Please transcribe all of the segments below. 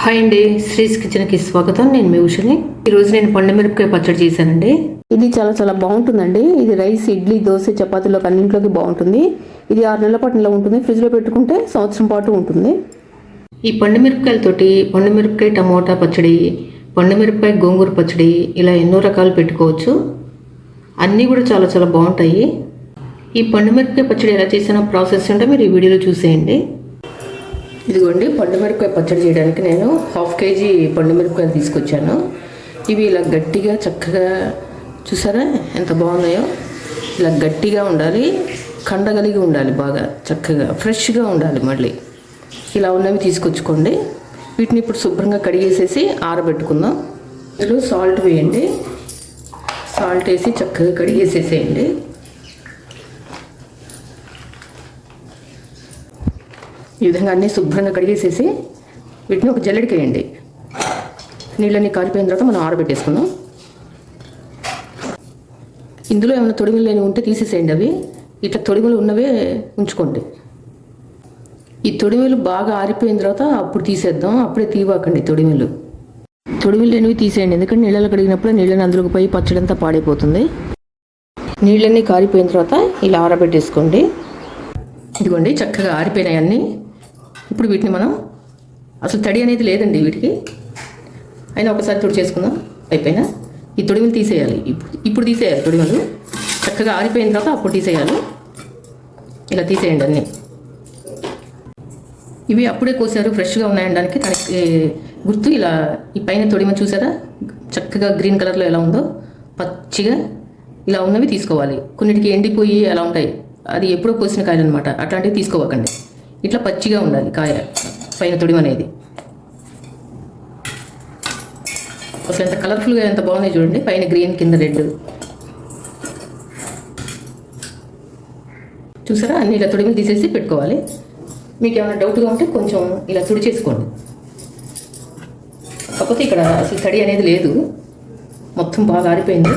Hi అండి, శ్రీస్ కిచెన్కి స్వాగతం. నేను మీ ఉషని. ఈరోజు నేను పండుమిరపకాయ పచ్చడి చేశానండి. ఇది చాలా చాలా బాగుంటుందండి. ఇది రైస్, ఇడ్లీ, దోశ, చపాతీలోకి అన్నింటిలోకి బాగుంటుంది. ఇది 6 నెలల పాటు నిల్వ ఉంటుంది. ఫ్రిడ్జ్లో పెట్టుకుంటే సంవత్సరం పాటు ఉంటుంది. ఈ పండుమిరపకాయలతోటి పండుమిరపకాయ టమోటా పచ్చడి, పండుమిరపకాయ గోంగూర పచ్చడి, ఇలా ఎన్నో రకాలు పెట్టుకోవచ్చు. అన్నీ కూడా చాలా చాలా బాగుంటాయి. ఈ పండుమిరపకాయ పచ్చడి ఎలా చేసిన ప్రాసెస్ అంటే మీరు ఈ వీడియోలో చూసేయండి. ఇదిగోండి, పండుమిరపకాయ పచ్చడి చేయడానికి నేను 1/2 కేజీ పండుమిరపకాయలు తీసుకొచ్చాను. ఇవి ఇలా గట్టిగా చక్కగా చూసారా ఎంత బాగున్నాయో. ఇలా గట్టిగా ఉండాలి, కండగలిగి ఉండాలి, బాగా చక్కగా ఫ్రెష్గా ఉండాలి. మళ్ళీ ఇలా ఉన్నవి తీసుకొచ్చుకోండి. వీటిని ఇప్పుడు శుభ్రంగా కడిగేసేసి ఆరబెట్టుకుందాం. ఇందులో సాల్ట్ వేయండి. సాల్ట్ వేసి చక్కగా కడిగేసేసేయండి. ఈ విధంగా అన్నీ శుభ్రంగా కడిగేసేసి వీటిని ఒక జల్లెడికి వేయండి. నీళ్ళని కాలిపోయిన తర్వాత మనం ఆరబెట్టేసుకుందాం. ఇందులో ఏమైనా తొడిమిలు లేని ఉంటే తీసేసేయండి. అవి ఇట్లా తొడిమిలు ఉన్నవే ఉంచుకోండి. ఈ తొడిమిలు బాగా ఆరిపోయిన తర్వాత అప్పుడు తీసేద్దాం. అప్పుడే తీవాకండి తొడిమిలు లేనివి తీసేయండి. ఎందుకంటే నీళ్ళలో కడిగినప్పుడు నీళ్ళని అందులోకి పోయి పచ్చడంతా పాడైపోతుంది. నీళ్ళన్నీ కారిపోయిన తర్వాత ఇలా ఆరబెట్టేసుకోండి. ఇదిగోండి, చక్కగా ఆరిపోయినాయి అన్నీ. ఇప్పుడు వీటిని మనం అసలు తడి అనేది లేదండి వీటికి, అయినా ఒకసారి తుడి చేసుకుందాం. అయిపోయినా ఈ తొడిమిలు తీసేయాలి. ఇప్పుడు తీసేయాలి తొడిమిలు. చక్కగా ఆరిపోయిన తర్వాత అప్పుడు తీసేయాలి. ఇలా తీసేయండి అన్నీ. ఇవి అప్పుడే కోసారు, ఫ్రెష్గా ఉన్నాయనడానికి దానికి గుర్తు. ఇలా ఈ పైన తొడిమ చూసారా, చక్కగా గ్రీన్ కలర్లో ఎలా ఉందో, పచ్చిగా ఇలా ఉన్నవి తీసుకోవాలి. కొన్నిటికి ఎండిపోయి అలా ఉంటాయి, అది ఎప్పుడో కోసిన కాయలు అనమాట. అట్లాంటివి తీసుకోవకండి. ఇట్లా పచ్చిగా ఉండాలి కాయ, పైన తొడిమ అనేది. అసలు ఎంత కలర్ఫుల్గా ఎంత బాగున్నాయి చూడండి. పైన గ్రీన్, కింద రెడ్. చూసారా, అన్ని ఇలా తొడిమి తీసేసి పెట్టుకోవాలి. మీకు ఏమైనా డౌట్గా ఉంటే కొంచెం ఇలా తుడి చేసుకోండి. కాకపోతే ఇక్కడ అసలు తడి అనేది లేదు, మొత్తం బాగా ఆరిపోయింది.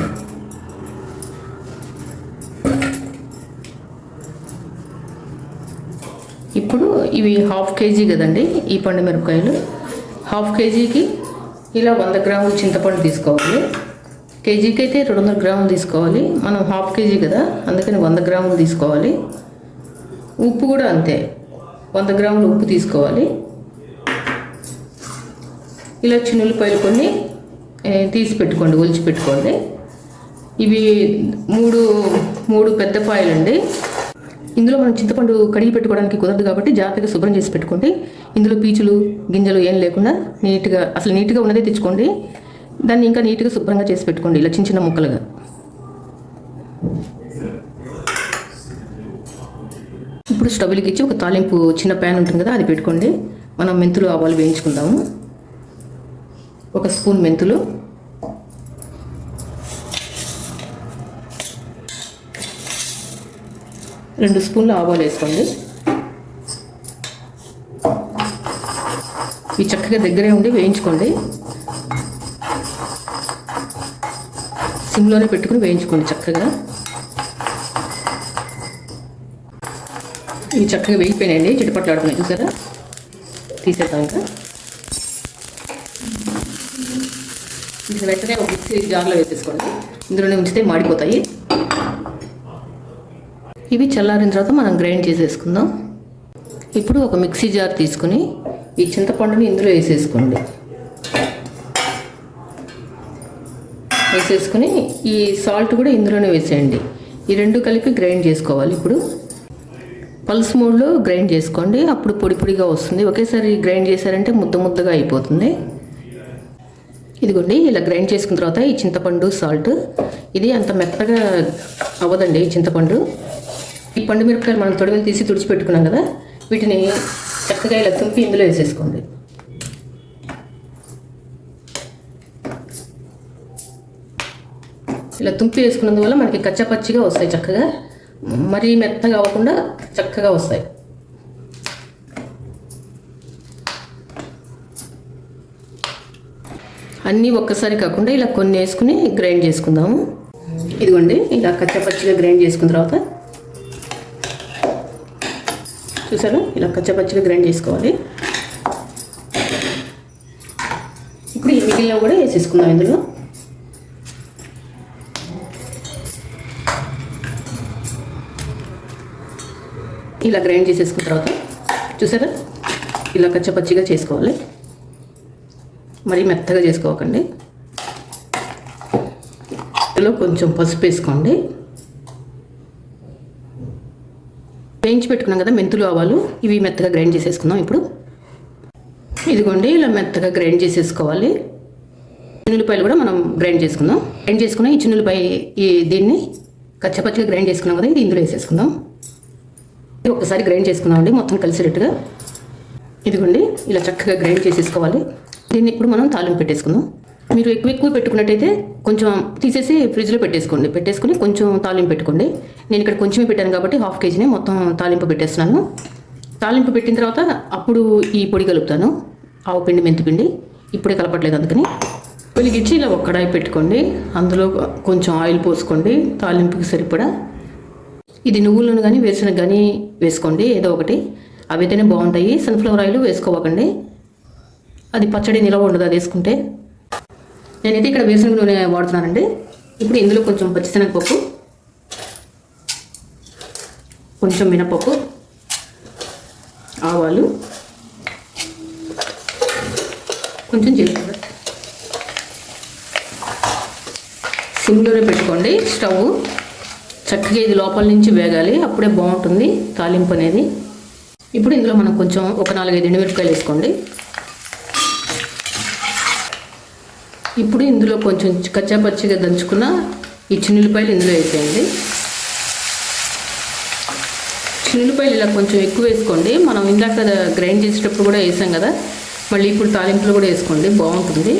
ఇప్పుడు ఇవి 1/2 కేజీ కదండి ఈ పండుమిరపకాయలు. 1/2 కేజీకి ఇలా 100 గ్రాములు చింతపండు తీసుకోవాలి. కేజీకి అయితే 200 గ్రాములు తీసుకోవాలి. మనం 1/2 కేజీ కదా, అందుకని 100 గ్రాములు తీసుకోవాలి. ఉప్పు కూడా అంతే, 100 గ్రాములు ఉప్పు తీసుకోవాలి. ఇలా చిన్నులపాయలు కొన్ని తీసి పెట్టుకోండి, ఒలిచి పెట్టుకోండి. ఇవి మూడు పెద్ద పాయలండి. ఇందులో మనం చింతపండు కడిగి పెట్టుకోవడానికి కుదరదు కాబట్టి జాగ్రత్తగా శుభ్రం చేసి పెట్టుకోండి. ఇందులో పీచులు, గింజలు ఏం లేకుండా నీట్గా ఉన్నదే తెచ్చుకోండి. దాన్ని ఇంకా నీట్గా శుభ్రంగా చేసి పెట్టుకోండి, ఇలా చిన్న చిన్న ముక్కలుగా. ఇప్పుడు స్టవ్ వెలిగించి ఒక తాలింపు చిన్న ప్యాన్ ఉంటుంది కదా, అది పెట్టుకోండి. మనం మెంతులు, ఆవాలు వేయించుకుందాము. 1 స్పూన్ మెంతులు, 2 స్పూన్ల ఆవాలు వేసుకోండి. ఇవి చక్కగా దగ్గరే ఉండి వేయించుకోండి. సిమ్లోనే పెట్టుకుని వేయించుకోండి చక్కగా. ఇవి చక్కగా వేగిపోయినాయండి, చిటపట్లు ఆడుతున్నాయి చూసారా. తీసేద్దాం. ఇంకా వెంటనే ఒక మిక్సీ జార్లో వేసేసుకోండి. ఇందులోనే ఉంచితే మాడిపోతాయి. ఇవి చల్లారిన తర్వాత మనం గ్రైండ్ చేసేసుకుందాం. ఇప్పుడు ఒక మిక్సీ జార్ తీసుకుని ఈ చింతపండుని ఇందులో వేసేసుకుని ఈ సాల్ట్ కూడా ఇందులోనే వేసేయండి. ఈ 2 కలిపి గ్రైండ్ చేసుకోవాలి. ఇప్పుడు పల్స్ మోడ్లో గ్రైండ్ చేసుకోండి, అప్పుడు పొడి పొడిగా వస్తుంది. ఒకేసారి గ్రైండ్ చేశారంటే ముద్దగా అయిపోతుంది. ఇదిగోండి, ఇలా గ్రైండ్ చేసుకున్న తర్వాత ఈ చింతపండు, సాల్ట్, ఇది అంత మెత్తగా అవ్వదండి ఈ చింతపండు. ఈ పండుమిరపకాయలు మనం తొడిమిలు తీసి తుడిచిపెట్టుకున్నాం కదా, వీటిని చక్కగా ఇలా తుంపి ఇందులో వేసేసుకోండి. ఇలా తుంపి వేసుకున్నందువల్ల మనకి కచ్చపచ్చిగా వస్తాయి చక్కగా, మరీ మెత్తగా అవ్వకుండా చక్కగా వస్తాయి. అన్నీ ఒక్కసారి కాకుండా ఇలా కొన్ని వేసుకుని గ్రైండ్ చేసుకుందాము. ఇదిగోండి, ఇలా కచ్చపచ్చిగా గ్రైండ్ చేసుకున్న తర్వాత చూసారా, ఇలా కచ్చపచ్చిగా గ్రైండ్ చేసుకోవాలి. మిగిలిన కూడా వేసేసుకుందాం ఇందులో. ఇలా గ్రైండ్ చేసేసుకున్న తర్వాత చూసారా, ఇలా కచ్చపచ్చిగా చేసుకోవాలి, మరీ మెత్తగా చేసుకోకండి. ఇందులో కొంచెం పసుపు వేసుకోండి. వేయించి పెట్టుకున్నాం కదా మెంతులు, ఆవాలు, ఇవి మెత్తగా గ్రైండ్ చేసేసుకుందాం ఇప్పుడు. ఇదిగోండి ఇలా మెత్తగా గ్రైండ్ చేసేసుకోవాలి. చిన్నులపాయలు కూడా మనం గ్రైండ్ చేసుకుందాం. గ్రైండ్ చేసుకున్న ఈ చిన్నులపాయ దీన్ని కచ్చపచ్చిగా గ్రైండ్ చేసుకున్నాం కదా, ఇది ఇందులో వేసేసుకుందాం. ఒకసారి గ్రైండ్ చేసుకుందామండి మొత్తం కలిసేటట్టుగా. ఇదిగోండి ఇలా చక్కగా గ్రైండ్ చేసేసుకోవాలి. దీన్ని ఇప్పుడు మనం తాలింపు పెట్టేసుకుందాం. మీరు ఎక్కువ పెట్టుకున్నట్టయితే కొంచెం తీసేసి ఫ్రిడ్జ్లో పెట్టేసుకుని కొంచెం తాలింపు పెట్టుకోండి. నేను ఇక్కడ కొంచెమే పెట్టాను కాబట్టి హాఫ్ కేజీనే మొత్తం తాలింపు పెట్టేస్తున్నాను. తాలింపు పెట్టిన తర్వాత అప్పుడు ఈ పొడి కలుపుతాను, ఆవు పిండి, మెంతి పిండి. ఇప్పుడే కలపట్లేదు, అందుకని. వెలిగించి ఇలా ఒక కడాయి పెట్టుకోండి. అందులో కొంచెం ఆయిల్ పోసుకోండి తాలింపుకి సరిపడా. ఇది నువ్వుల నూనె కానీ వేరుశనగ కానీ వేసుకోండి, ఏదో ఒకటి. అవి అయితేనే బాగుంటాయి. సన్ఫ్లవర్ ఆయిల్ వేసుకోవకండి, అది పచ్చడి నిలవ ఉండదు అది వేసుకుంటే. నేనైతే ఇక్కడ వేరుశనగ నూనె వాడుతున్నానండి. ఇప్పుడు ఇందులో కొంచెం పచ్చిశనగపప్పు, కొంచెం మినపప్పు, ఆవాలు, కొంచెం జీలకర్ర. సిమ్లోనే పెట్టుకోండి స్టవ్. చక్కగా ఇది లోపల నుంచి వేగాలి, అప్పుడే బాగుంటుంది తాలింపు అనేది. ఇప్పుడు ఇందులో మనం కొంచెం ఒక 4-5 ఎండుమిరపకాయలు వేసుకోండి. ఇప్పుడు ఇందులో కొంచెం కచ్చాపచ్చిగా దంచుకున్న ఈ చిన్నులపాయలు ఇందులో వేసేయండి. చిన్నులపాయలు ఇలా కొంచెం ఎక్కువ వేసుకోండి. మనం ఇందాక గ్రైండ్ చేసేటప్పుడు కూడా వేసాం కదా, మళ్ళీ ఇప్పుడు తాలింపులు కూడా వేసుకోండి, బాగుంటుంది.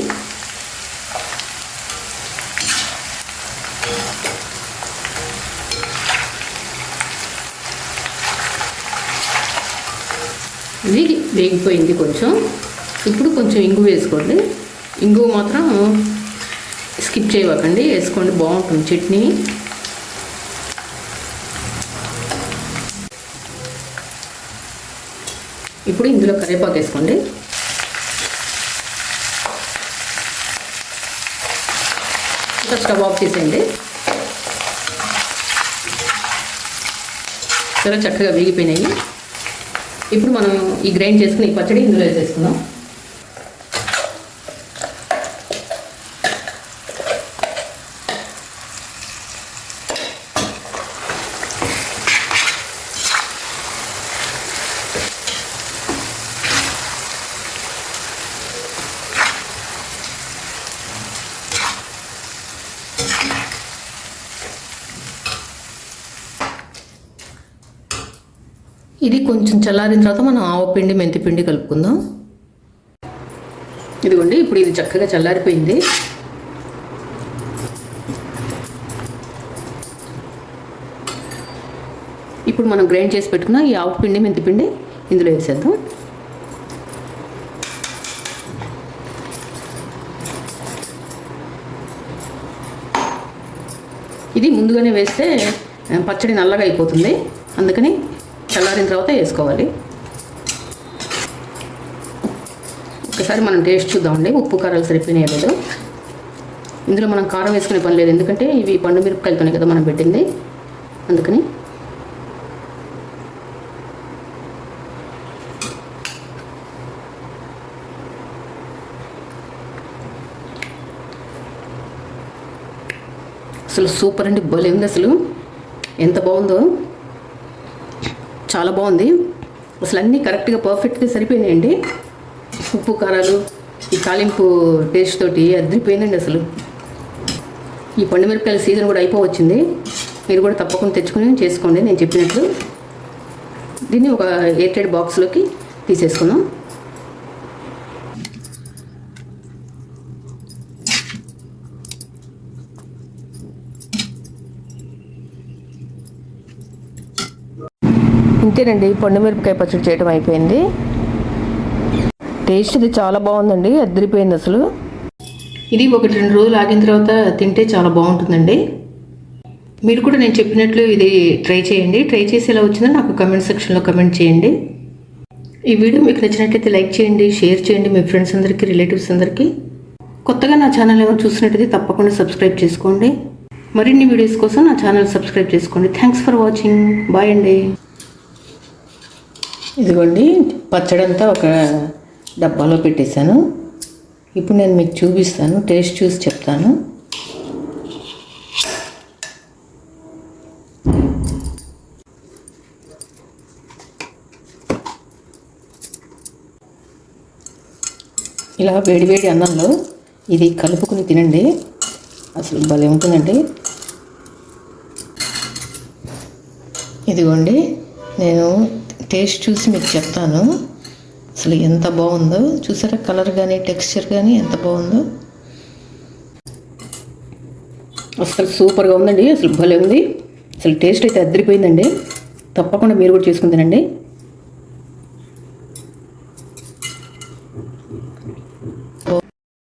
ఇది వేగిపోయింది కొంచెం. ఇప్పుడు కొంచెం ఇంగు వేసుకోండి. ఇంగు మాత్రం స్కిప్ చేయకండి, వేసుకోండి, బాగుంటుంది చట్నీ. ఇప్పుడు ఇందులో కరివేపాకు వేసుకోండి. ఇంకా స్టవ్ ఆఫ్ చేసేయండి. చాలా చక్కగా వేగిపోయినాయి. ఇప్పుడు మనం ఈ గ్రైండ్ చేసుకుని ఈ పచ్చడి ఇందులో వేసేసుకుందాం. ఇది కొంచెం చల్లారిన తర్వాత మనం ఆవు పిండి, మెంతి పిండి కలుపుకుందాం. ఇదిగోండి ఇప్పుడు ఇది చక్కగా చల్లారిపోయింది. ఇప్పుడు మనం గ్రైండ్ చేసి పెట్టుకున్న ఈ ఆవు పిండి, మెంతి పిండి ఇందులో వేసేద్దాం. ఇది ముందుగానే వేస్తే పచ్చడి నల్లగా అయిపోతుంది, అందుకని చల్లారిన తర్వాత వేసుకోవాలి. ఒకసారి మనం టేస్ట్ చూద్దామండి, ఉప్పు కారాలు సరిపోయినాయో లేదో. ఇందులో మనం కారం వేసుకునే పని లేదు, ఎందుకంటే ఇవి పండు మిరపకాయలతోనే కదా మనం పెట్టింది, అందుకని. అసలు సూపర్ అండి, భలే ఉంది అసలు, ఎంత బాగుందో, చాలా బాగుంది. అసలు అన్నీ కరెక్ట్గా పర్ఫెక్ట్గా సరిపోయినాయండి. ఉప్పు కారాలు ఈ తాలింపు టేస్ట్ తోటి అదిరిపోయిందండి అసలు. ఈ పండు మిరపకాయల సీజన్ కూడా అయిపోవచ్చింది, మీరు కూడా తప్పకుండా తెచ్చుకొని చేసుకోండి నేను చెప్పినట్లు. దీన్ని ఒక ఎయిర్టైట్ బాక్స్లోకి తీసేసుకుందాం. ఇంతేనండి, పండు మిరపకాయ పచ్చడి చేయడం అయిపోయింది. టేస్ట్ ఇది చాలా బాగుందండి, అదిరిపోయింది అసలు. ఇది 1-2 రోజులు ఆగిన తర్వాత తింటే చాలా బాగుంటుందండి. మీరు కూడా నేను చెప్పినట్లు ఇది ట్రై చేయండి. ట్రై చేసి ఎలా వచ్చిందో నాకు కమెంట్ సెక్షన్లో కమెంట్ చేయండి. ఈ వీడియో మీకు నచ్చినట్లయితే లైక్ చేయండి, షేర్ చేయండి మీ ఫ్రెండ్స్ అందరికీ, రిలేటివ్స్ అందరికీ. కొత్తగా నా ఛానల్ ఏమైనా చూసినట్టయితే తప్పకుండా సబ్స్క్రైబ్ చేసుకోండి. మరిన్ని వీడియోస్ కోసం నా ఛానల్ సబ్స్క్రైబ్ చేసుకోండి. Thanks for watching. బాయ్ అండి. ఇదిగోండి పచ్చడంతా ఒక డబ్బాలో పెట్టేశాను. ఇప్పుడు నేను మీకు చూపిస్తాను, టేస్ట్ చూసి చెప్తాను. ఇలా వేడివేడి అన్నంలో ఇది కలుపుకుని తినండి, అసలు భలే ఉంటుందండి. ఇదిగోండి నేను టేస్ట్ చూసి మీకు చెప్తాను, అసలు ఎంత బాగుందో చూసారా, కలర్ కానీ టెక్స్చర్ కానీ ఎంత బాగుందో, అసలు సూపర్గా ఉందండి. అసలు భలే ఉంది, అసలు టేస్ట్ అయితే అదిరిపోయిందండి. తప్పకుండా మీరు కూడా చేసుకుని తినండి.